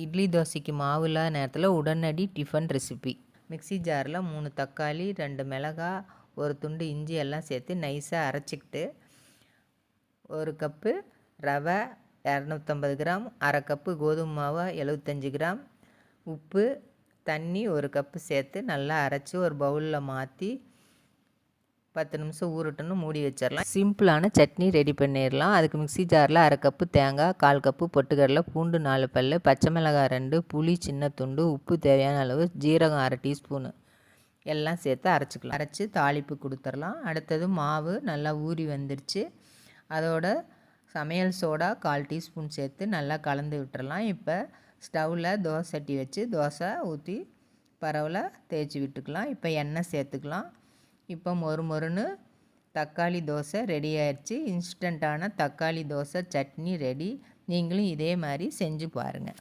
இட்லி தோசைக்கு மாவு இல்லாத நேரத்தில் உடனடி டிஃபன் ரெசிபி. மிக்ஸி ஜாரில் 3 தக்காளி, 2 மிளகாய், ஒரு துண்டு இஞ்சி எல்லாம் சேர்த்து நைஸாக அரைச்சிக்கிட்டு, 1 கப்பு ரவை 250 கிராம், அரை கப்பு கோதுமை மாவு 75 கிராம், உப்பு, தண்ணி 1 கப்பு சேர்த்து நல்லா அரைச்சி ஒரு பவுலில் மாற்றி 10 நிமிஷம் ஊறட்டுன்னு மூடி வச்சிடலாம். சிம்பிளான சட்னி ரெடி பண்ணிடலாம். அதுக்கு மிக்ஸி ஜாரில் அரை கப்பு தேங்காய், 1/4 கப்பு பொட்டுக்கடலை, பூண்டு 4 பல், பச்சை மிளகாய் 2, புளி சின்ன துண்டு, உப்பு தேவையான அளவு, ஜீரகம் அரை டீஸ்பூனு எல்லாம் சேர்த்து அரைச்சிக்கலாம். அரைச்சி தாளிப்பு கொடுத்துடலாம். அடுத்தது மாவு நல்லா ஊறி வந்துடுச்சு. அதோட சமையல் சோடா 1/4 டீஸ்பூன் சேர்த்து நல்லா கலந்து விட்டுறலாம். இப்போ ஸ்டவ்வில் தோசை சட்டி வச்சு தோசை ஊற்றி பரவலாக தேய்ச்சி விட்டுக்கலாம். இப்போ எண்ணெய் சேர்த்துக்கலாம். இப்போ மொறுன்னு தக்காளி தோசை ரெடி ஆயிடுச்சு. இன்ஸ்டண்ட்டான தக்காளி தோசை சட்னி ரெடி. நீங்களும் இதே மாதிரி செஞ்சு பாருங்கள்.